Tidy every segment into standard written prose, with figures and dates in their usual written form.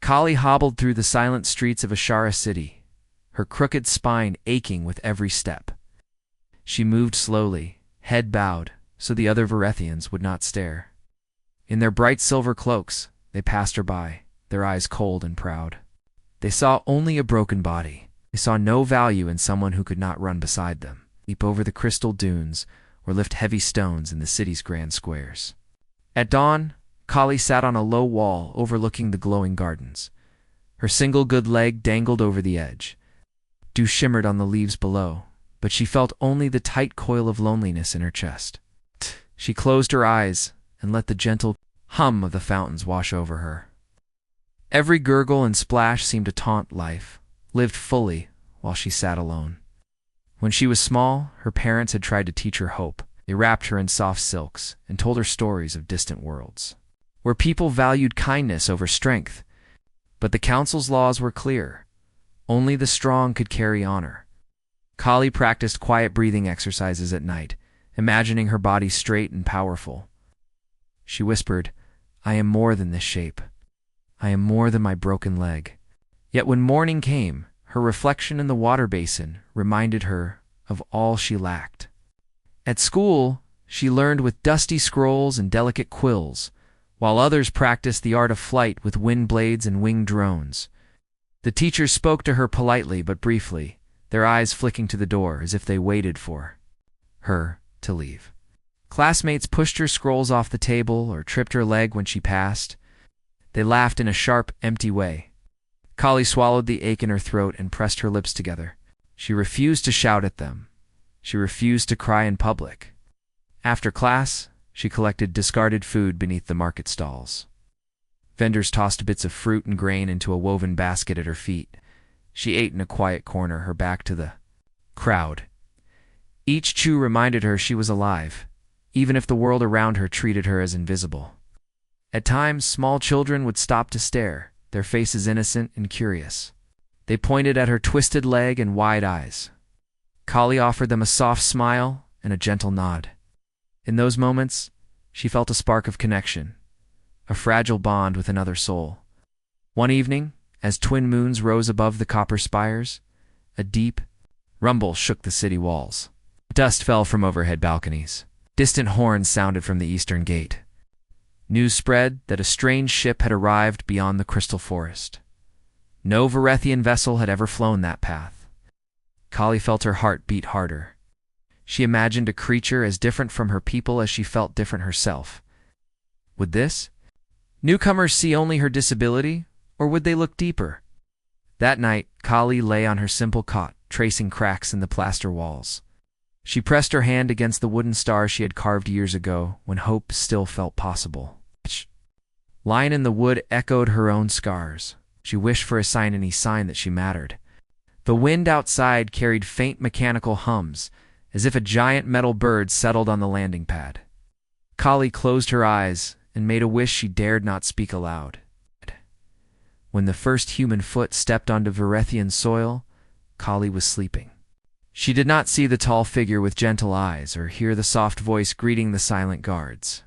Kali hobbled through the silent streets of Ashara City, her crooked spine aching with every step. She moved slowly, head bowed, so the other Varethians would not stare. In their bright silver cloaks, they passed her by, their eyes cold and proud. They saw only a broken body. They saw no value in someone who could not run beside them, leap over the crystal dunes, or lift heavy stones in the city's grand squares. At dawn, Kali sat on a low wall overlooking the glowing gardens. Her single good leg dangled over the edge. Dew shimmered on the leaves below, but she felt only the tight coil of loneliness in her chest. She closed her eyes and let the gentle hum of the fountains wash over her. Every gurgle and splash seemed to taunt life, lived fully while she sat alone. When she was small, her parents had tried to teach her hope. They wrapped her in soft silks and told her stories of distant worlds, where people valued kindness over strength. But the council's laws were clear. Only the strong could carry honor. Kali practiced quiet breathing exercises at night, imagining her body straight and powerful. She whispered, "I am more than this shape. I am more than my broken leg." Yet when morning came, her reflection in the water basin reminded her of all she lacked. At school, she learned with dusty scrolls and delicate quills, while others practiced the art of flight with wind blades and winged drones. The teachers spoke to her politely but briefly, their eyes flicking to the door as if they waited for her to leave. Classmates pushed her scrolls off the table or tripped her leg when she passed. They laughed in a sharp, empty way. Kali swallowed the ache in her throat and pressed her lips together. She refused to shout at them. She refused to cry in public. After class, she collected discarded food beneath the market stalls. Vendors tossed bits of fruit and grain into a woven basket at her feet. She ate in a quiet corner, her back to the crowd. Each chew reminded her she was alive, even if the world around her treated her as invisible. At times, small children would stop to stare, their faces innocent and curious. They pointed at her twisted leg and wide eyes. Kali offered them a soft smile and a gentle nod. In those moments, she felt a spark of connection, a fragile bond with another soul. One evening, as twin moons rose above the copper spires, a deep rumble shook the city walls. Dust fell from overhead balconies. Distant horns sounded from the eastern gate. News spread that a strange ship had arrived beyond the crystal forest. No Varethian vessel had ever flown that path. Kali felt her heart beat harder. She imagined a creature as different from her people as she felt different herself. Would this newcomers see only her disability, or would they look deeper? That night, Kali lay on her simple cot, tracing cracks in the plaster walls. She pressed her hand against the wooden star she had carved years ago, when hope still felt possible. Line in the wood echoed her own scars. She wished for any sign that she mattered. The wind outside carried faint mechanical hums, as if a giant metal bird settled on the landing pad. Kali closed her eyes and made a wish she dared not speak aloud. When the first human foot stepped onto Varethian soil, Kali was sleeping. She did not see the tall figure with gentle eyes or hear the soft voice greeting the silent guards.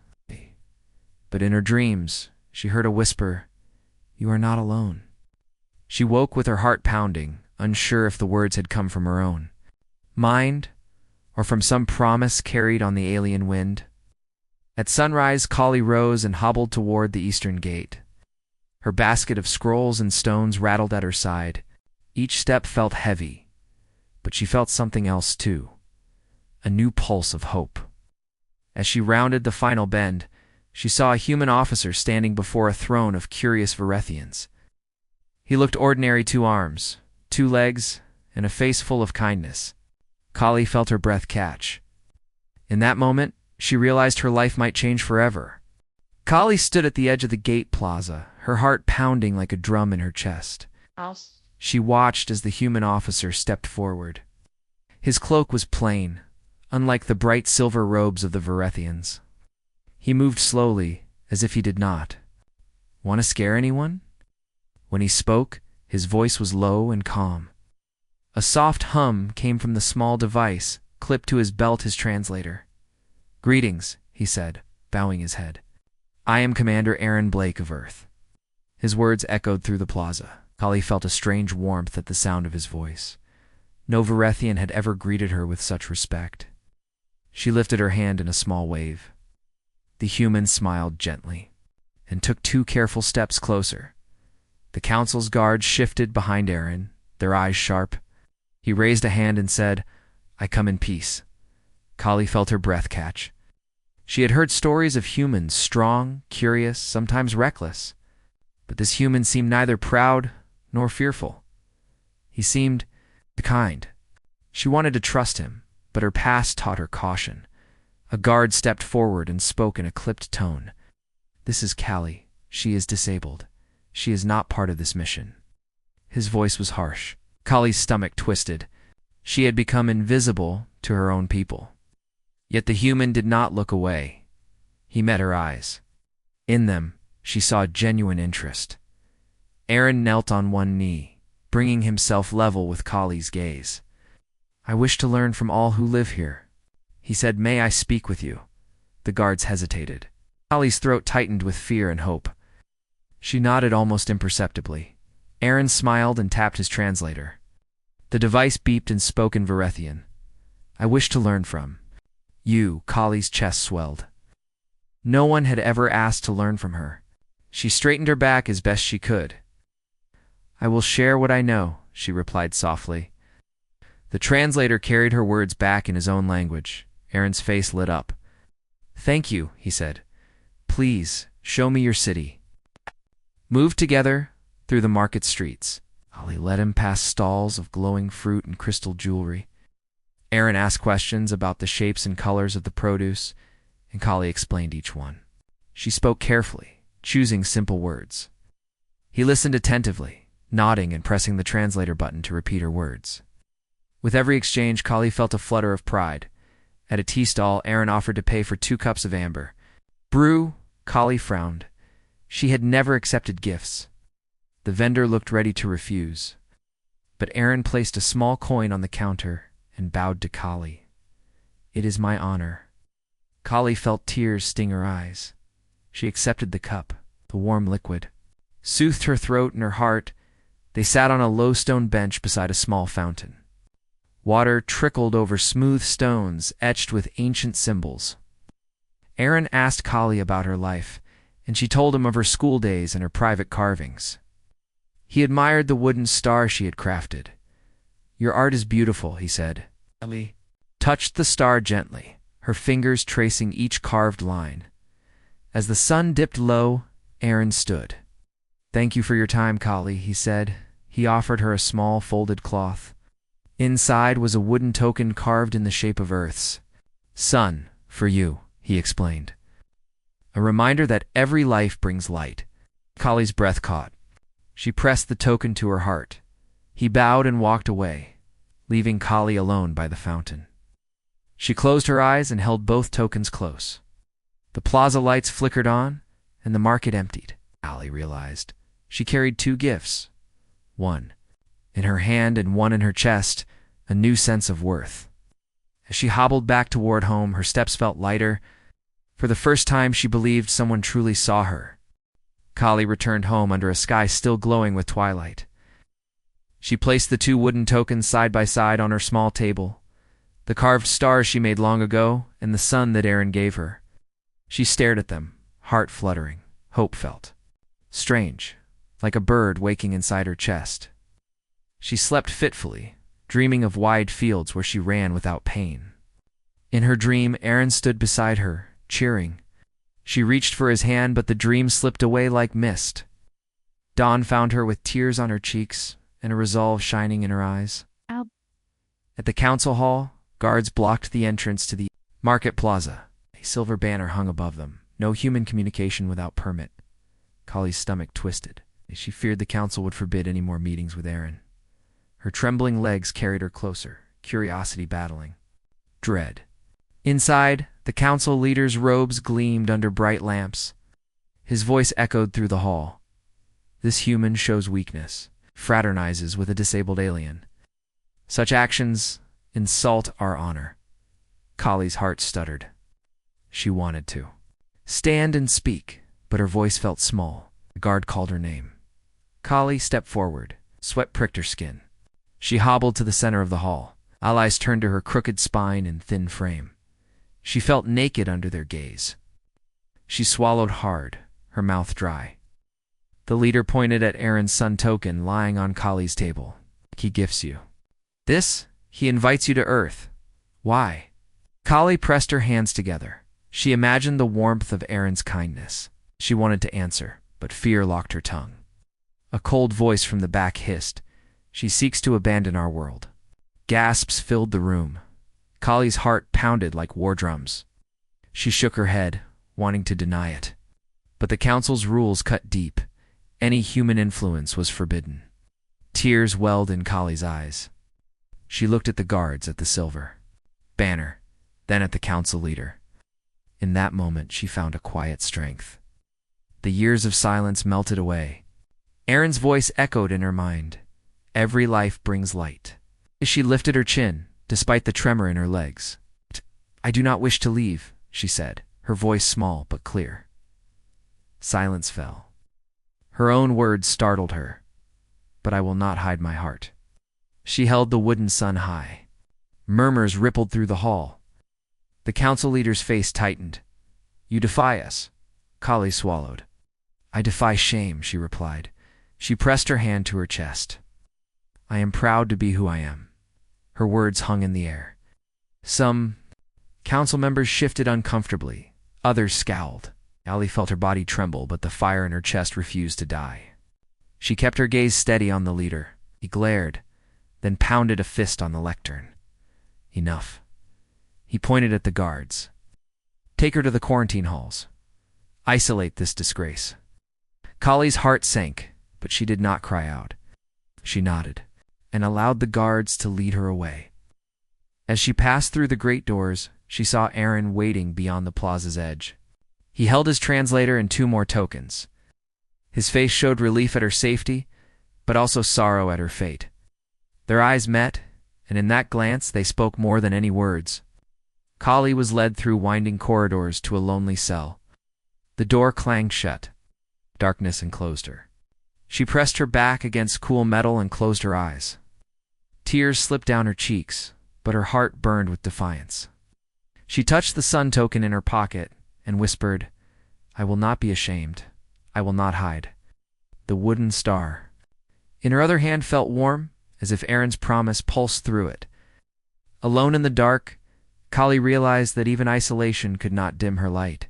But in her dreams, she heard a whisper, "You are not alone." She woke with her heart pounding, unsure if the words had come from her own mind or from some promise carried on the alien wind. At sunrise, Kali rose and hobbled toward the eastern gate. Her basket of scrolls and stones rattled at her side. Each step felt heavy, but she felt something else too, a new pulse of hope. As she rounded the final bend, she saw a human officer standing before a throne of curious Varethians. He looked ordinary: 2 arms, 2 legs, and a face full of kindness. Kali felt her breath catch. In that moment, she realized her life might change forever. Kali stood at the edge of the gate plaza, her heart pounding like a drum in her chest. She watched as the human officer stepped forward. His cloak was plain, unlike the bright silver robes of the Varethians. He moved slowly, as if he did not want to scare anyone. When he spoke, his voice was low and calm. A soft hum came from the small device clipped to his belt, his translator. "Greetings," he said, bowing his head. "I am Commander Aaron Blake of Earth." His words echoed through the plaza. Kali felt a strange warmth at the sound of his voice. No Varethian had ever greeted her with such respect. She lifted her hand in a small wave. The human smiled gently and took 2 careful steps closer. The council's guards shifted behind Aaron, their eyes sharp. He raised a hand and said, "I come in peace." Kali felt her breath catch. She had heard stories of humans, strong, curious, sometimes reckless. But this human seemed neither proud nor fearful. He seemed kind. She wanted to trust him, but her past taught her caution. A guard stepped forward and spoke in a clipped tone. "This is Kali. She is disabled. She is not part of this mission." His voice was harsh. Kali's stomach twisted. She had become invisible to her own people. Yet the human did not look away. He met her eyes. In them, she saw genuine interest. Aaron knelt on one knee, bringing himself level with Kali's gaze. "I wish to learn from all who live here." He said, "May I speak with you?" The guards hesitated. Kali's throat tightened with fear and hope. She nodded almost imperceptibly. Aaron smiled and tapped his translator. The device beeped and spoke in Varethian. "I wish to learn from you." Kali's chest swelled. No one had ever asked to learn from her. She straightened her back as best she could. "I will share what I know," she replied softly. The translator carried her words back in his own language. Aaron's face lit up. "Thank you," he said. "Please, show me your city." Moved together through the market streets. Kali led him past stalls of glowing fruit and crystal jewelry. Aaron asked questions about the shapes and colors of the produce, and Kali explained each one. She spoke carefully, choosing simple words. He listened attentively, nodding and pressing the translator button to repeat her words. With every exchange, Kali felt a flutter of pride. At a tea stall, Aaron offered to pay for 2 cups of amber. "Brew?" Kali frowned. She had never accepted gifts. The vendor looked ready to refuse. But Aaron placed a small coin on the counter and bowed to Kali. "It is my honor." Kali felt tears sting her eyes. She accepted the cup, the warm liquid. Soothed her throat and her heart. They sat on a low stone bench beside a small fountain. Water trickled over smooth stones etched with ancient symbols. Aaron asked Kali about her life, and she told him of her school days and her private carvings. He admired the wooden star she had crafted. "Your art is beautiful," he said. Kali touched the star gently, her fingers tracing each carved line. As the sun dipped low, Aaron stood. "Thank you for your time, Kali," he said. He offered her a small folded cloth. Inside was a wooden token carved in the shape of Earth's. "Sun, for you," he explained. A reminder that every life brings light. Kali's breath caught. She pressed the token to her heart. He bowed and walked away, leaving Kali alone by the fountain. She closed her eyes and held both tokens close. The plaza lights flickered on, and the market emptied. Kali realized she carried 2 gifts, one in her hand and one in her chest, a new sense of worth. As she hobbled back toward home, her steps felt lighter. For the first time, she believed someone truly saw her. Kali returned home under a sky still glowing with twilight. She placed the 2 wooden tokens side by side on her small table, the carved stars she made long ago and the sun that Aaron gave her. She stared at them, heart fluttering, hope felt. Strange, like a bird waking inside her chest. She slept fitfully, dreaming of wide fields where she ran without pain. In her dream, Aaron stood beside her, cheering. She reached for his hand, but the dream slipped away like mist. Dawn found her with tears on her cheeks and a resolve shining in her eyes. Ow. At the council hall, guards blocked the entrance to the market plaza. A silver banner hung above them. No human communication without permit. Kali's stomach twisted. She feared the council would forbid any more meetings with Aaron. Her trembling legs carried her closer, curiosity battling dread. Inside, the council leader's robes gleamed under bright lamps. His voice echoed through the hall. "This human shows weakness, fraternizes with a disabled alien. Such actions insult our honor." Kali's heart stuttered. She wanted to stand and speak, but her voice felt small. The guard called her name. Kali stepped forward. Sweat pricked her skin. She hobbled to the center of the hall. All eyes turned to her crooked spine and thin frame. She felt naked under their gaze. She swallowed hard, her mouth dry. The leader pointed at Aaron's sun token lying on Kali's table. He gifts you. This, he invites you to Earth. Why? Kali pressed her hands together. She imagined the warmth of Aaron's kindness. She wanted to answer, but fear locked her tongue. A cold voice from the back hissed, "She seeks to abandon our world." Gasps filled the room. Kali's heart pounded like war drums. She shook her head, wanting to deny it. But the council's rules cut deep. Any human influence was forbidden. Tears welled in Kali's eyes. She looked at the guards at the silver banner, then at the council leader. In that moment, she found a quiet strength. The years of silence melted away. Aaron's voice echoed in her mind. Every life brings light. She lifted her chin, despite the tremor in her legs. "I do not wish to leave," she said, her voice small but clear. Silence fell. Her own words startled her. "But I will not hide my heart." She held the wooden sun high. Murmurs rippled through the hall. The council leader's face tightened. "You defy us." Kali swallowed. "I defy shame," she replied. She pressed her hand to her chest. "I am proud to be who I am." Her words hung in the air. Some council members shifted uncomfortably. Others scowled. Kali felt her body tremble, but the fire in her chest refused to die. She kept her gaze steady on the leader. He glared, then pounded a fist on the lectern. "Enough." He pointed at the guards. "Take her to the quarantine halls. Isolate this disgrace." Kali's heart sank, but she did not cry out. She nodded, and allowed the guards to lead her away. As she passed through the great doors, she saw Aaron waiting beyond the plaza's edge. He held his translator and 2 more tokens. His face showed relief at her safety, but also sorrow at her fate. Their eyes met, and in that glance they spoke more than any words. Kali was led through winding corridors to a lonely cell. The door clanged shut. Darkness enclosed her. She pressed her back against cool metal and closed her eyes. Tears slipped down her cheeks, but her heart burned with defiance. She touched the sun token in her pocket and whispered, "I will not be ashamed. I will not hide." The wooden star in her other hand felt warm, as if Aaron's promise pulsed through it. Alone in the dark, Kali realized that even isolation could not dim her light.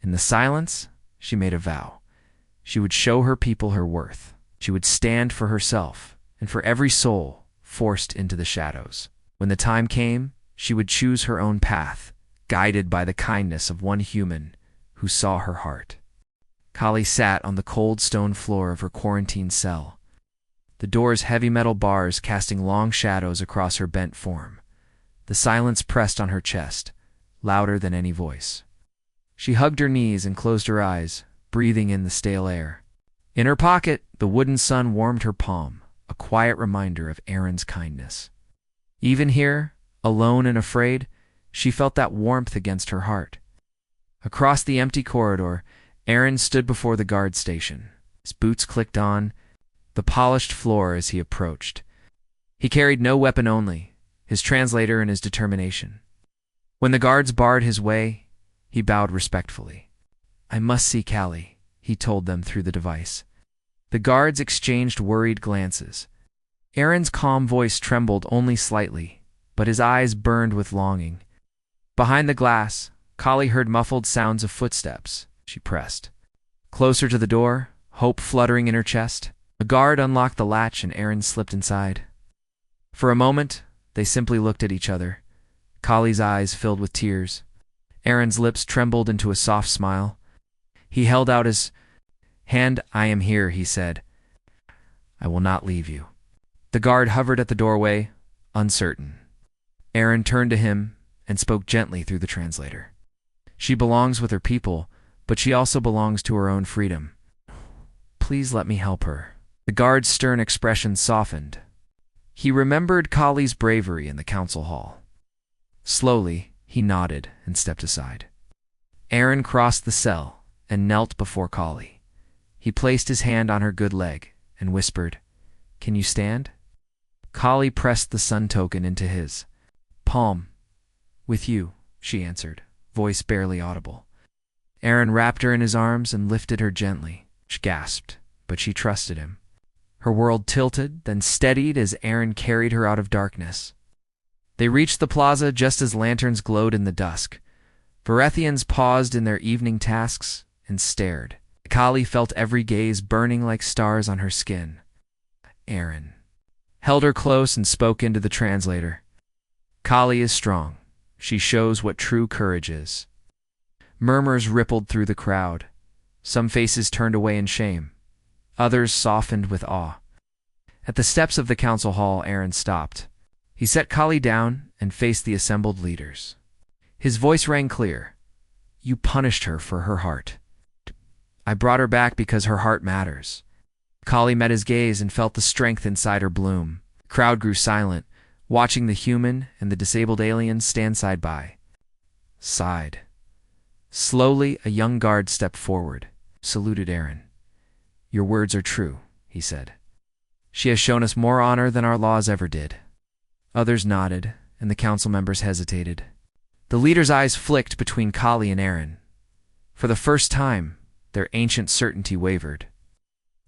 In the silence, she made a vow. She would show her people her worth. She would stand for herself and for every soul forced into the shadows. When the time came, she would choose her own path, guided by the kindness of one human who saw her heart. Kali sat on the cold stone floor of her quarantine cell, the door's heavy metal bars casting long shadows across her bent form. The silence pressed on her chest, louder than any voice. She hugged her knees and closed her eyes, breathing in the stale air. In her pocket, the wooden sun warmed her palm, a quiet reminder of Aaron's kindness. Even here, alone and afraid, she felt that warmth against her heart. Across the empty corridor, Aaron stood before the guard station. His boots clicked on the polished floor as he approached. He carried no weapon, only his translator and his determination. When the guards barred his way, he bowed respectfully. "I must see Kali," he told them through the device. The guards exchanged worried glances. Aaron's calm voice trembled only slightly, but his eyes burned with longing. Behind the glass, Kali heard muffled sounds of footsteps. She pressed closer to the door, hope fluttering in her chest. A guard unlocked the latch and Aaron slipped inside. For a moment, they simply looked at each other. Kali's eyes filled with tears. Aaron's lips trembled into a soft smile. He held out his hand. "I am here," he said. "I will not leave you." The guard hovered at the doorway, uncertain. Aaron turned to him and spoke gently through the translator. "She belongs with her people, but she also belongs to her own freedom. Please let me help her." The guard's stern expression softened. He remembered Kali's bravery in the council hall. Slowly, he nodded and stepped aside. Aaron crossed the cell and knelt before Kali. He placed his hand on her good leg, and whispered, "Can you stand?" Kali pressed the sun token into his palm. "With you," she answered, voice barely audible. Aaron wrapped her in his arms and lifted her gently. She gasped, but she trusted him. Her world tilted, then steadied as Aaron carried her out of darkness. They reached the plaza just as lanterns glowed in the dusk. Varethians paused in their evening tasks and stared. Kali felt every gaze burning like stars on her skin. Aaron held her close and spoke into the translator. "Kali is strong. She shows what true courage is." Murmurs rippled through the crowd. Some faces turned away in shame. Others softened with awe. At the steps of the council hall, Aaron stopped. He set Kali down and faced the assembled leaders. His voice rang clear. "You punished her for her heart. I brought her back because her heart matters." Kali met his gaze and felt the strength inside her bloom. The crowd grew silent, watching the human and the disabled alien stand side by side. Slowly, a young guard stepped forward, saluted Aaron. "Your words are true," he said. "She has shown us more honor than our laws ever did." Others nodded, and the council members hesitated. The leader's eyes flicked between Kali and Aaron. For the first time, their ancient certainty wavered.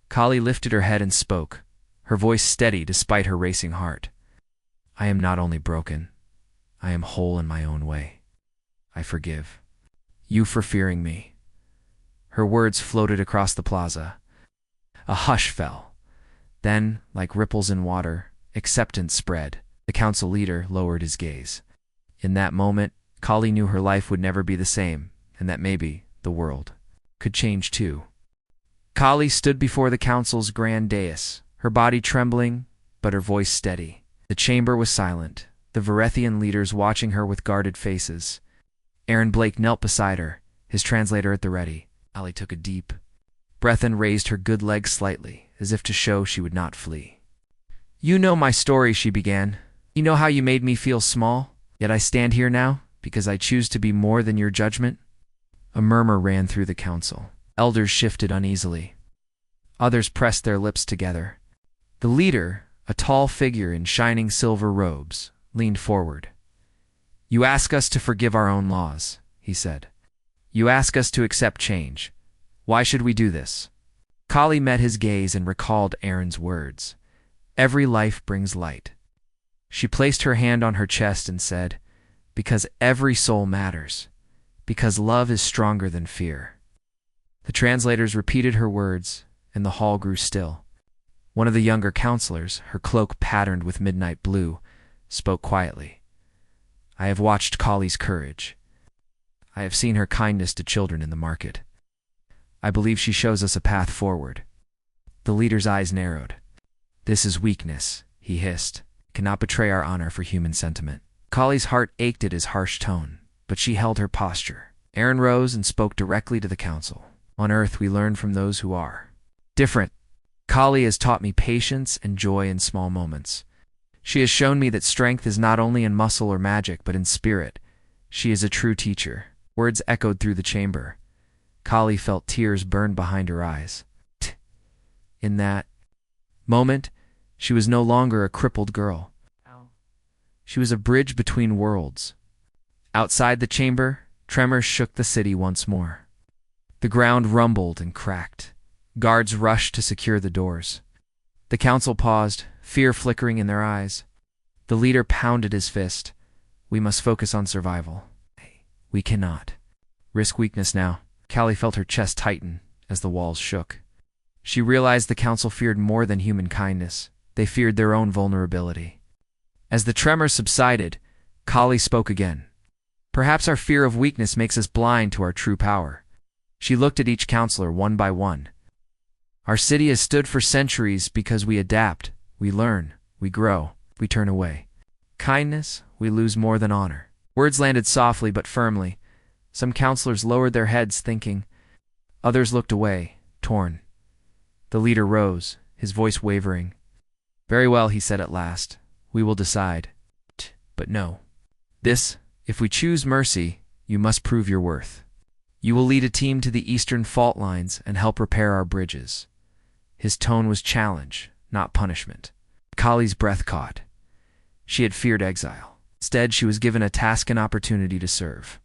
Kali lifted her head and spoke, her voice steady despite her racing heart. "I am not only broken, I am whole in my own way. I forgive you for fearing me." Her words floated across the plaza. A hush fell. Then, like ripples in water, acceptance spread. The council leader lowered his gaze. In that moment, Kali knew her life would never be the same, and that maybe the world could change too. Kali stood before the council's grand dais, her body trembling, but her voice steady. The chamber was silent, the Varethian leaders watching her with guarded faces. Aaron Blake knelt beside her, his translator at the ready. Kali took a deep breath and raised her good leg slightly, as if to show she would not flee. "You know my story," she began. "You know how you made me feel small, yet I stand here now because I choose to be more than your judgment." A murmur ran through the council. Elders shifted uneasily. Others pressed their lips together. The leader, a tall figure in shining silver robes, leaned forward. "You ask us to forgive our own laws," he said. "You ask us to accept change. Why should we do this?" Kali met his gaze and recalled Aaron's words. "Every life brings light." She placed her hand on her chest and said, "Because every soul matters. Because love is stronger than fear." The translators repeated her words, and the hall grew still. One of the younger counselors, her cloak patterned with midnight blue, spoke quietly. "I have watched Kali's courage. I have seen her kindness to children in the market. I believe she shows us a path forward." The leader's eyes narrowed. "This is weakness," he hissed. "Cannot betray our honor for human sentiment." Kali's heart ached at his harsh tone, but she held her posture. Aaron rose and spoke directly to the council. "On earth we learn from those who are different. Kali has taught me patience and joy in small moments. She has shown me that strength is not only in muscle or magic, but in spirit. She is a true teacher." Words echoed through the chamber. Kali felt tears burn behind her eyes. In that moment, she was no longer a crippled girl. She was a bridge between worlds. Outside the chamber, tremors shook the city once more. The ground rumbled and cracked. Guards rushed to secure the doors. The council paused, fear flickering in their eyes. The leader pounded his fist. "We must focus on survival. We cannot risk weakness now." Kali felt her chest tighten as the walls shook. She realized the council feared more than human kindness. They feared their own vulnerability. As the tremor subsided, Kali spoke again. "Perhaps our fear of weakness makes us blind to our true power." She looked at each counselor one by one. "Our city has stood for centuries because we adapt, we learn, we grow, we turn away. Kindness, we lose more than honor." Words landed softly but firmly. Some counselors lowered their heads, thinking. Others looked away, torn. The leader rose, his voice wavering. "Very well," he said at last. "We will decide. But no. If we choose mercy, you must prove your worth. You will lead a team to the eastern fault lines and help repair our bridges. His tone was challenge, not punishment. Kali's breath caught. She had feared exile. Instead, she was given a task and opportunity to serve.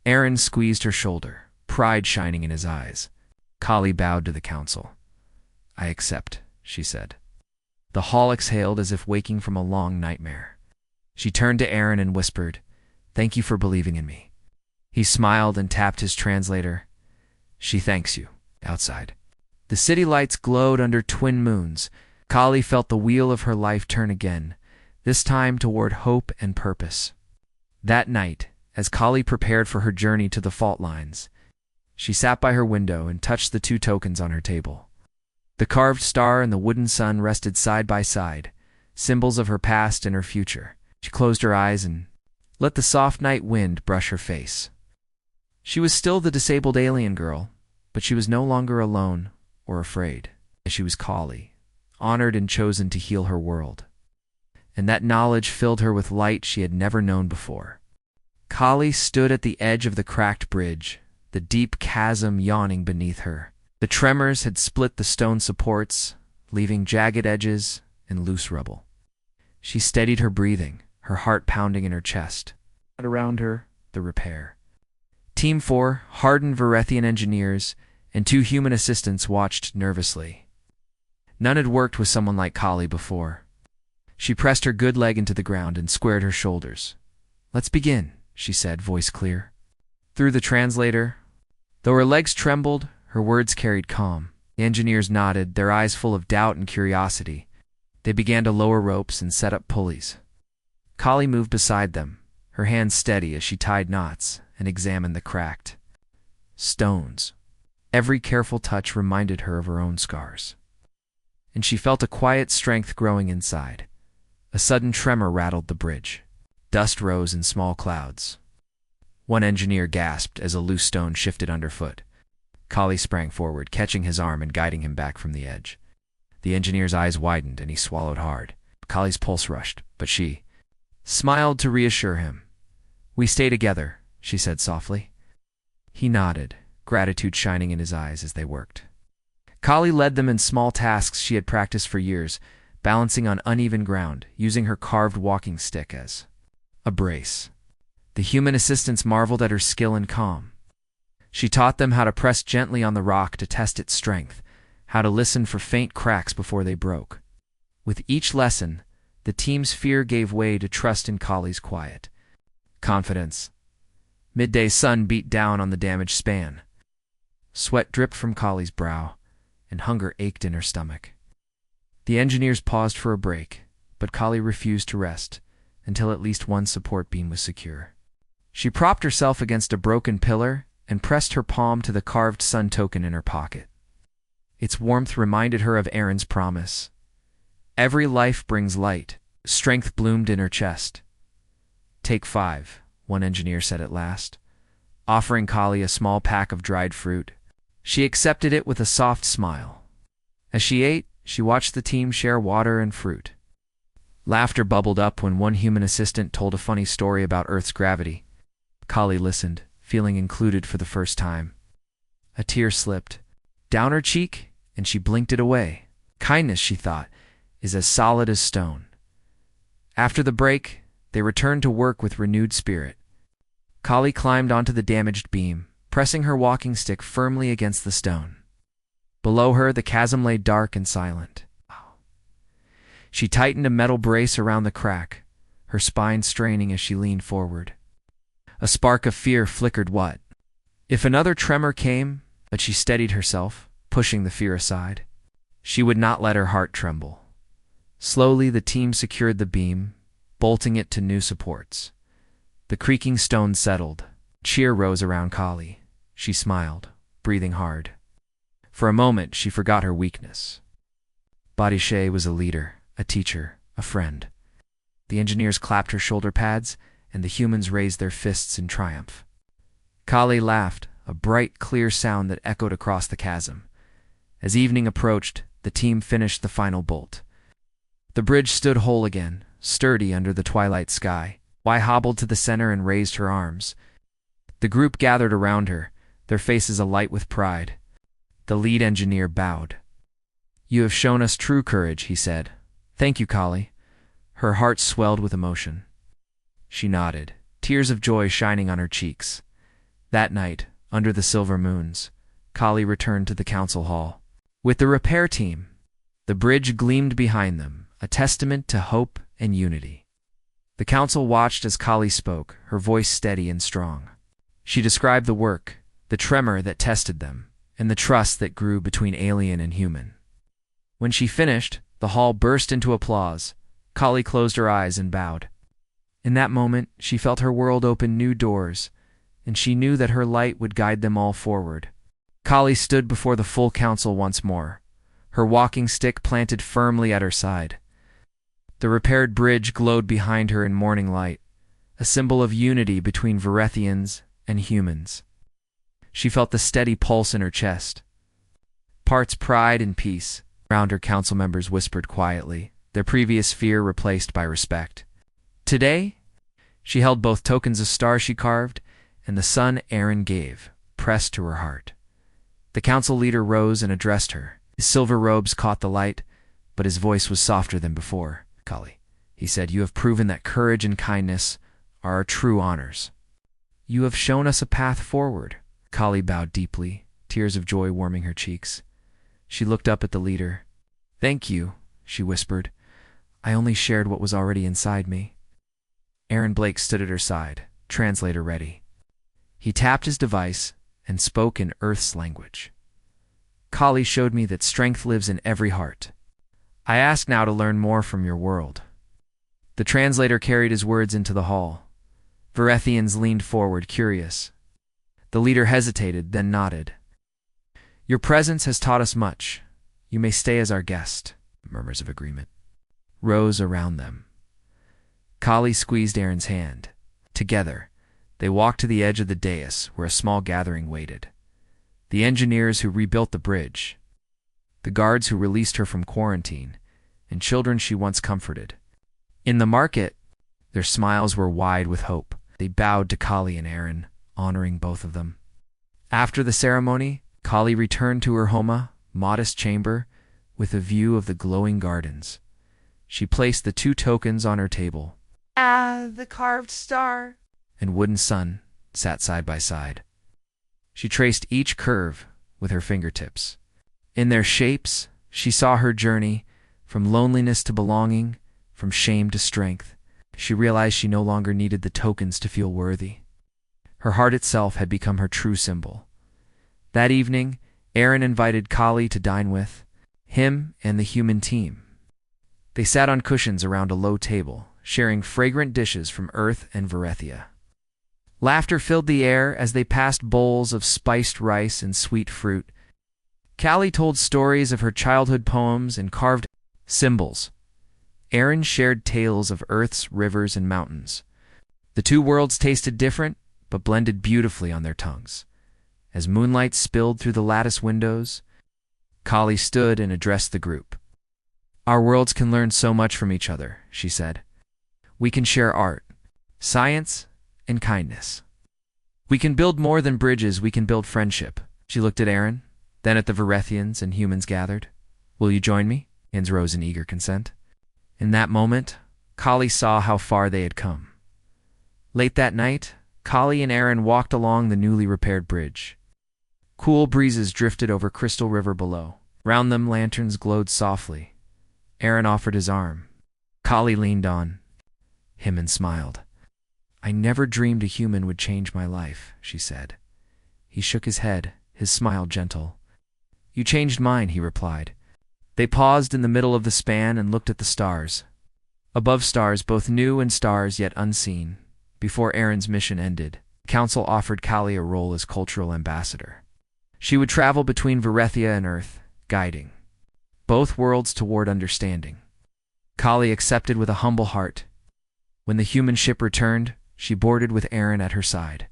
Aaron squeezed her shoulder, pride shining in his eyes. Kali bowed to the council. "I accept," she said. The hall exhaled as if waking from a long nightmare. She turned to Aaron and whispered, "Thank you for believing in me." He smiled and tapped his translator. "She thanks you." Outside, the city lights glowed under twin moons. Kali felt the wheel of her life turn again, this time toward hope and purpose. That night, as Kali prepared for her journey to the fault lines, she sat by her window and touched the 2 tokens on her table. The carved star and the wooden sun rested side by side, symbols of her past and her future. She closed her eyes and let the soft night wind brush her face. She was still the disabled alien girl, but she was no longer alone or afraid. She was Kali, honored and chosen to heal her world. And that knowledge filled her with light she had never known before. Kali stood at the edge of the cracked bridge, the deep chasm yawning beneath her. The tremors had split the stone supports, leaving jagged edges and loose rubble. She steadied her breathing, her heart pounding in her chest. Around her, the repair. Team 4, hardened Varethian engineers, and 2 human assistants watched nervously. None had worked with someone like Kali before. She pressed her good leg into the ground and squared her shoulders. "Let's begin," she said, voice clear. Through the translator, though her legs trembled, her words carried calm. The engineers nodded, their eyes full of doubt and curiosity. They began to lower ropes and set up pulleys. Kali moved beside them, her hands steady as she tied knots and examined the cracked stones. Every careful touch reminded her of her own scars. And she felt a quiet strength growing inside. A sudden tremor rattled the bridge. Dust rose in small clouds. One engineer gasped as a loose stone shifted underfoot. Kali sprang forward, catching his arm and guiding him back from the edge. The engineer's eyes widened and he swallowed hard. Kali's pulse rushed, but she smiled to reassure him. "We stay together," she said softly. He nodded, gratitude shining in his eyes as they worked. Kali led them in small tasks she had practiced for years, balancing on uneven ground, using her carved walking stick as a brace. The human assistants marveled at her skill and calm. She taught them how to press gently on the rock to test its strength, how to listen for faint cracks before they broke. With each lesson, the team's fear gave way to trust in Kali's quiet confidence. Midday sun beat down on the damaged span. Sweat dripped from Kali's brow, and hunger ached in her stomach. The engineers paused for a break, but Kali refused to rest until at least one support beam was secure. She propped herself against a broken pillar and pressed her palm to the carved sun token in her pocket. Its warmth reminded her of Aaron's promise. Every life brings light. Strength bloomed in her chest. "Take 5, one engineer said at last, offering Kali a small pack of dried fruit. She accepted it with a soft smile. As she ate, she watched the team share water and fruit. Laughter bubbled up when one human assistant told a funny story about Earth's gravity. Kali listened, feeling included for the first time. A tear slipped down her cheek, and she blinked it away. Kindness, she thought, is as solid as stone. After the break, they returned to work with renewed spirit. Kali climbed onto the damaged beam, pressing her walking stick firmly against the stone. Below her, the chasm lay dark and silent. She tightened a metal brace around the crack, her spine straining as she leaned forward. A spark of fear flickered what if another tremor came, but she steadied herself, pushing the fear aside. She would not let her heart tremble. Slowly, the team secured the beam, bolting it to new supports. The creaking stone settled. Cheer rose around Kali. She smiled, breathing hard. For a moment, she forgot her weakness. Bodishe was a leader, a teacher, a friend. The engineers clapped her shoulder pads, and the humans raised their fists in triumph. Kali laughed, a bright, clear sound that echoed across the chasm. As evening approached, the team finished the final bolt. The bridge stood whole again, sturdy under the twilight sky. Y hobbled to the center and raised her arms. The group gathered around her, their faces alight with pride. The lead engineer bowed. You have shown us true courage, he said. Thank you, Kali. Her heart swelled with emotion. She nodded, tears of joy shining on her cheeks. That night, under the silver moons, Kali returned to the council hall. With the repair team, the bridge gleamed behind them, a testament to hope and unity. The council watched as Kali spoke, her voice steady and strong. She described the work, the tremor that tested them, and the trust that grew between alien and human. When she finished, the hall burst into applause. Kali closed her eyes and bowed. In that moment, she felt her world open new doors, and she knew that her light would guide them all forward. Kali stood before the full council once more, her walking stick planted firmly at her side. The repaired bridge glowed behind her in morning light, a symbol of unity between Varethians and humans. She felt the steady pulse in her chest. Parts pride and peace. Around her, council members whispered quietly, their previous fear replaced by respect. Today, she held both tokens of stars she carved and the sun Aaron gave, pressed to her heart. The council leader rose and addressed her. His silver robes caught the light, but his voice was softer than before. Kali, he said, you have proven that courage and kindness are our true honors. You have shown us a path forward. Kali bowed deeply, tears of joy warming her cheeks. She looked up at the leader. Thank you, she whispered. I only shared what was already inside me. Aaron Blake stood at her side, translator ready. He tapped his device and spoke in Earth's language. Kali showed me that strength lives in every heart. I ask now to learn more from your world. The translator carried his words into the hall. Varethians leaned forward, curious. The leader hesitated, then nodded. Your presence has taught us much. You may stay as our guest. Murmurs of agreement rose around them. Kali squeezed Aaron's hand. Together, they walked to the edge of the dais where a small gathering waited. The engineers who rebuilt the bridge, the guards who released her from quarantine, and children she once comforted. In the market, their smiles were wide with hope. They bowed to Kali and Aaron, honoring both of them. After the ceremony, Kali returned to her homa, modest chamber, with a view of the glowing gardens. She placed the two tokens on her table. The carved star and wooden sun sat side by side. She traced each curve with her fingertips. In their shapes, she saw her journey, from loneliness to belonging, from shame to strength. She realized she no longer needed the tokens to feel worthy. Her heart itself had become her true symbol. That evening, Aaron invited Kali to dine with him and the human team. They sat on cushions around a low table, sharing fragrant dishes from Earth and Varethia. Laughter filled the air as they passed bowls of spiced rice and sweet fruit. Kali told stories of her childhood poems and carved symbols. Aaron shared tales of Earth's rivers and mountains. The two worlds tasted different, but blended beautifully on their tongues. As moonlight spilled through the lattice windows, Kali stood and addressed the group. Our worlds can learn so much from each other, she said. We can share art, science, and kindness. We can build more than bridges, we can build friendship. She looked at Aaron, then at the Varethians and humans gathered. Will you join me? Hands rose in eager consent. In that moment, Kali saw how far they had come. Late that night, Kali and Aaron walked along the newly repaired bridge. Cool breezes drifted over Crystal River below. Round them, lanterns glowed softly. Aaron offered his arm. Kali leaned on him and smiled. I never dreamed a human would change my life, she said. He shook his head, his smile gentle. You changed mine, he replied. They paused in the middle of the span and looked at the stars. Above stars, both new and stars yet unseen. Before Aaron's mission ended, Council offered Kali a role as cultural ambassador. She would travel between Varethia and Earth, guiding both worlds toward understanding. Kali accepted with a humble heart. When the human ship returned, she boarded with Aaron at her side.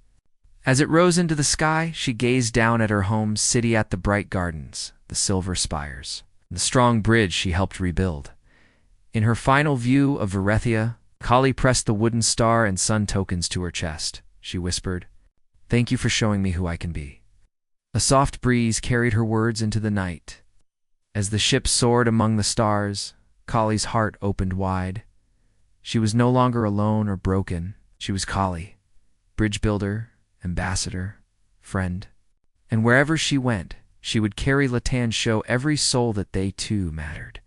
As it rose into the sky, she gazed down at her home city, at the bright gardens, the silver spires, the strong bridge she helped rebuild. In her final view of Varethia, Kali pressed the wooden star and sun tokens to her chest. She whispered, Thank you for showing me who I can be. A soft breeze carried her words into the night. As the ship soared among the stars, Kali's heart opened wide. She was no longer alone or broken. She was Kali, bridge builder, ambassador, friend. And wherever she went, she would carry Latan's show every soul that they too mattered.